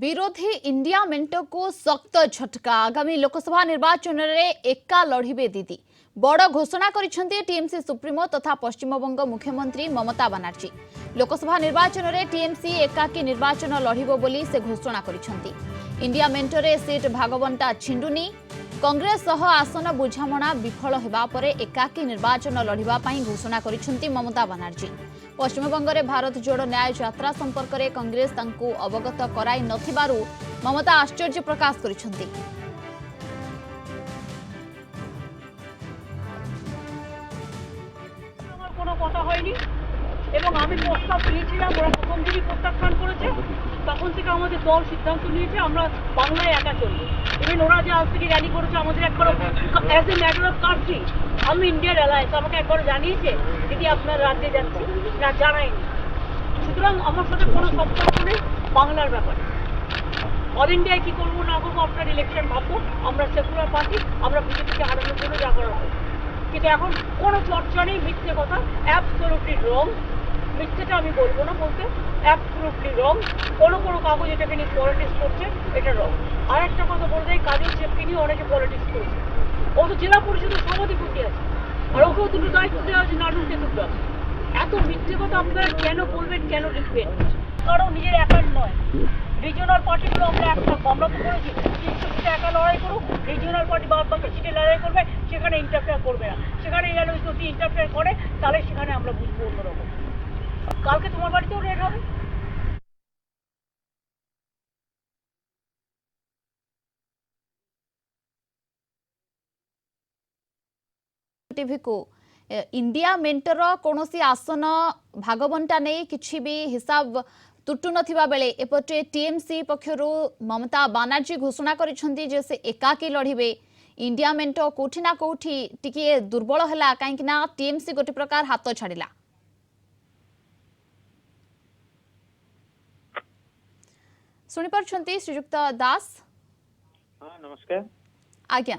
विरोधी इंडिया मेंट को सख्त झटका। आगामी लोकसभा निर्वाचन में एका लड़े दीदी बड़ घोषणा करिसेंती टीएमसी सुप्रीमो तथा पश्चिमबंग मुख्यमंत्री ममता बनर्जी। लोकसभा निर्वाचन में टीएमसी एकाकी निर्वाचन लड़िबो बोली से घोषणा करिसेंती। इंडिया मेंटरे सीट भागबंटा छिंडुनी। कांग्रेस सह आसन बुझामणा विफल हेबा परे एकाकी निर्वाचन लड़िबा पई घोषणा करिसेंती ममता बनर्जी। पश्चिमबंग में भारत जोड़ो न्याय यात्रा संपर्क में कांग्रेस तांकु अवगत कराई नथिबारु ममता आश्चर्य प्रकाश करिसेंती। কোনো কথা হয়নি এবং আমি প্রস্তাব দিয়েছিলাম, ওরা প্রথম দিনই প্রত্যাখ্যান করেছে। তখন থেকে আমাদের দল সিদ্ধান্ত নিয়েছে আমরা বাংলায় একা চলবো। ইভেন ওরা যে আজ থেকে র্যালি করেছে আমাদের একবার as a matter of country আমি ইন্ডিয়ার অ্যালায়েন্স আমাকে একবার জানিয়েছে দিদি আপনার রাজ্যে যাচ্ছি না, জানায়নি। সুতরাং আমার সাথে কোনো সম্পর্ক নেই বাংলার ব্যাপারে। অল ইন্ডিয়ায় কী করবো না করবো আপনার ইলেকশন ভাববো। আমরা সেকুলার পার্টি, আমরা বিজেপিকে হারানোর জন্য যা করা হবে। কিন্তু এখন কোনো চর্চা নেই, মিথ্যে কথা, অ্যাবসলিউটলি রং। মিথ্যেটা আমি বলবো না, বলতে অ্যাবসলিউটলি রং। কোনো কোনো কাগজ এটাকে নিয়ে পলিটিক্স করছে, এটা রং। আর একটা কথা বলতে এই কাজের চেপকে নিয়ে অনেকে পলিটিক্স করেছে। ও তো জেলা পরিষদের সভাধিপতি আছে, আর ওকেও দুটো দায়িত্ব দেওয়া হয়েছে নাটক তেতুলরা। এত মিথ্যে কথা আপনারা কেন বলবেন, কেন লিখবেন? কারণ নিজের একার নয়, রিজিওনাল পার্টিগুলো আমরা একটা আমরা তো করেছি 300 সিটে একা লড়াই করুক, রিজিওনাল পার্টি বাকি সিটে লড়াই করবে, সেখানে ইন্টারফেয়ার করবে না। সেখানে যদি ইন্টারফেয়ার করে তাহলে সেখানে আমরা বুঝবো অন্যরকম। কালকে তোমার বাড়িতেও রেড হবে। टीवी को इंडिया मेंटर कौनसी आसन भागबंटा नहीं किसी भी हिसाब तुटु नथिबा बेले एपटे टीएमसी पक्षरु ममता बनर्जी घोषणा करिसेंती जे से एकाकी लड़िबे। इंडिया मेंट कोठी ना कोठी टिके दुर्बल हला काहेकि ना टीएमसी गोटे प्रकार हाथ छाड़िला। सुनि परछंती श्रीयुक्त दास? हाँ नमस्कार आज्ञा।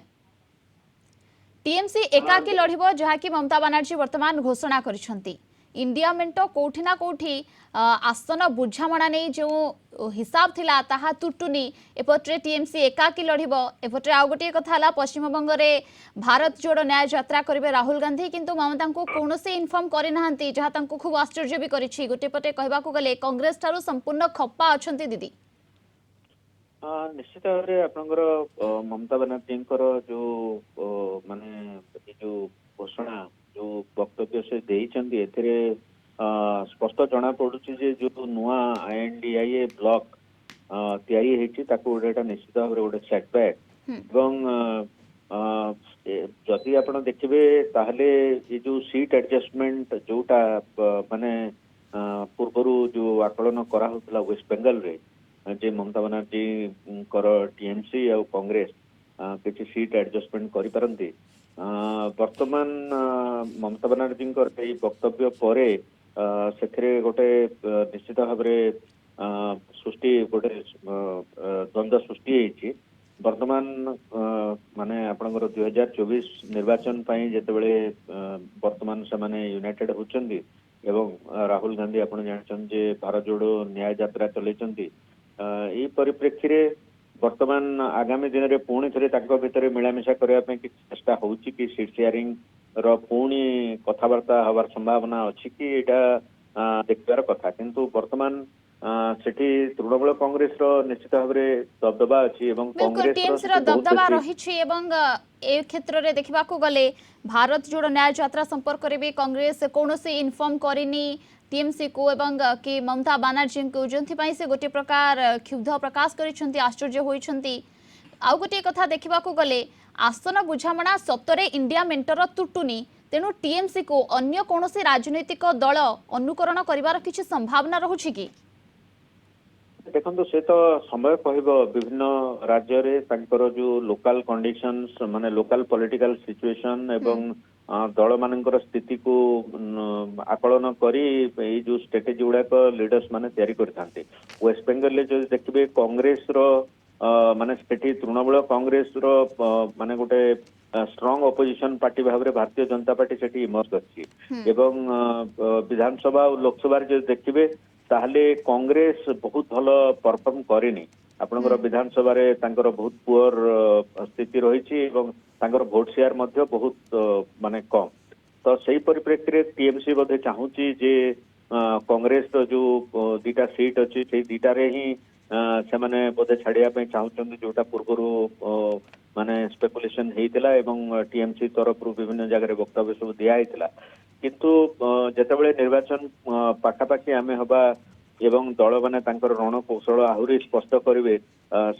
टीएमसी एकाकी लड़िबो जहाँकि ममता बनर्जी वर्तमान घोषणा करिसेंती। इंडिया मेंट कोठी ना कोठी आसन बुझामणा नहीं जो हिसाब थिला ताहा तुटुनी। एपट्रे टीएमसी एकाकी लड़िबो। एपट्रे आउ गोटे कथा हला पश्चिमबंग रे भारत जोड़ो न्याय यात्रा करिवे राहुल गांधी, किंतु ममता को कोनोसी इन्फॉर्म करि नाहंती, जहा तांको खूब आश्चर्य भी करिछि। गोटे पटे कहबाकू गले कांग्रेस थारु संपूर्ण खप्पा अछंती दीदी। निश्चित भाव में आपनकर ममता बनर्जी जो माने जो घोषणा जो वक्तव्य से देइचंदी एथिरे स्पष्ट जना पड़ुछि जे जो नुआ आईएनडीआईए ब्लॉक तयारी हेछि ताको गोटेटा निश्चित भाव में गोटे सेटबैक। एवं जदि आपण देखिबे ताहले ये जो सीट एडजस्टमेंट जोटा माने पूर्वरु जो आकलन करा होतला वेस्ट बंगाल रे जे ममता बनर्जी कर टीएमसी और कांग्रेस किसी सीट एडजस्टमेंट करि परंती। वर्तमान ममता बनर्जी वक्तव्य परे सेथिरे गोटे निश्चित भाव में सृष्टि गोटे द्वंद्व सृष्टि होइछि। वर्तमान माने आपनकर 2024 निर्वाचन पई जेतेबेले वर्तमान से माने यूनाइटेड होचंदी एवं राहुल गांधी आपण जानछन जे भारत जोड़ो न्याय यात्रा चलैचंदी। यही परिप्रेक्षी रे वर्तमान आगामी दिन में पुणी थे भितर मिलामिशा करने की चेष्टा होउछि कि सीट शेयरिंग रो पुणी कथबार्ता हबार संभावना अच्छी कि यहाँ देखबार कथा। किंतु वर्तमान सेठी तृणमूल कांग्रेस रो निश्चित भाव में दबदबा अच्छी एवं कांग्रेस रो दबदबा रहिछि। एवं ए क्षेत्र रे देखबाकू गले भारत जोड़ो न्याय यात्रा संपर्क रे भी कांग्रेस कोनोसी इन्फॉर्म करिनी टीएमसी को एवं कि ममता बनर्जी को, जो से गोटे प्रकार क्षुब्ध प्रकाश करिसेंती, आश्चर्य होइछंती। आउ गोटे कथा देखबाकू गले आसन बुझामणा सतरे इंडिया मेंटर तुटुनी, तेणु टीएमसी को अन्य कोनोसी राजनैतिक दल अनुकरण करिवार किछि संभावना रहुछि कि? देखो से तो समय कहब विभिन्न राज्य रे तांकर जो लोकल कंडीशंस माने लोकल पॉलिटिकल सिचुएशन एवं दल मानकर स्थिति को आकलन करी जो स्ट्रेटेजी गुड़ाक लीडर्स माने तैयारी करथांते। वेस्ट बंगाल जो देखिए कांग्रेस रो माने सेठी तृणमूल कांग्रेस रो माने गोटे स्ट्रांग ऑपोजिशन पार्टी भाव में भारतीय जनता पार्टी सेठी इमर्ज करछि। एवं विधानसभा और लोकसभा जो देखिए ताहले कांग्रेस बहुत भल परफॉर्म करेनी। ଆପଣଙ୍କର ବିଧାନସଭାରେ ତାଙ୍କର ବହୁତ ପୁଅର ସ୍ଥିତି ରହିଛି ଏବଂ ତାଙ୍କର ଭୋଟ ସେୟାର ମଧ୍ୟ ବହୁତ ମାନେ କମ। ତ ସେଇ ପରିପ୍ରେକ୍ଷୀରେ टीएमसी ବୋଧେ ଚାହୁଁଛି ଯେ କଂଗ୍ରେସର ଯୋଉ ଦିଟା ସିଟ୍ ଅଛି ସେଇ ଦିଟାରେ ହିଁ ସେମାନେ ବୋଧେ ଛାଡିବା ପାଇଁ ଚାହୁଁଛନ୍ତି, ଯୋଉଟା ପୂର୍ବରୁ ମାନେ ସ୍ପେକୁଲେସନ ହେଇଥିଲା ଏବଂ टीएमसी ତରଫରୁ ବିଭିନ୍ନ ଜାଗାରେ ବକ୍ତବ୍ୟ ସବୁ ଦିଆ ହେଇଥିଲା। କିନ୍ତୁ ଯେତେବେଳେ ନିର୍ବାଚନ ପାଖାପାଖି ଆମେ ହବା ଏବଂ ଦଳ ମାନେ ତାଙ୍କର ରଣକୌଶଳ ଆହୁରି ସ୍ପଷ୍ଟ କରିବେ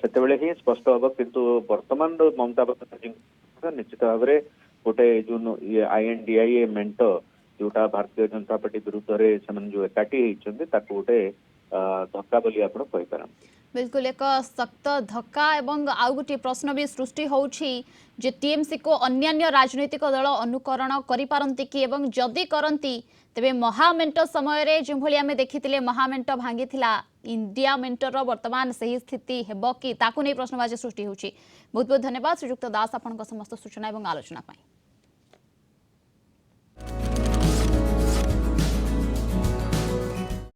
ସେତେବେଳେ ହିଁ ସ୍ପଷ୍ଟ ହବ। କିନ୍ତୁ ବର୍ତ୍ତମାନ ମମତା ବାନାର୍ଜୀ ନିଶ୍ଚିତ ଭାବରେ ଗୋଟେ ଯୋଉ INDIA ମେଣ୍ଟ ଯୋଉଟା ଭାରତୀୟ जनता पार्टी विरुद्धରେ ସେମାନେ ଯୋଉ ଏକାଠି ହେଇଛନ୍ତି ତାକୁ ଗୋଟେ ଧକ୍କା ବୋଲି ଆପଣ କହିପାରନ୍ତି। बिल्कुल एक सख्त धक्का एवं आउ गोटे प्रश्न भी सृष्टि होउछि जे टीएमसी को अन्यान्य राजनैतिक दल अनुकरण करि पारंती कि एवं जदि करंती तेबे महामेंट समय रे जे भली आमे देखिथिले महामेंट भांगिथिला इंडिया मेंटर वर्तमान सही स्थिति हेबो कि ताकु नै प्रश्नवाची सृष्टि होउछि। बहुत बहुत धन्यवाद श्रीयुक्त दास आपनक समस्त सूचना एवं आलोचना पाई।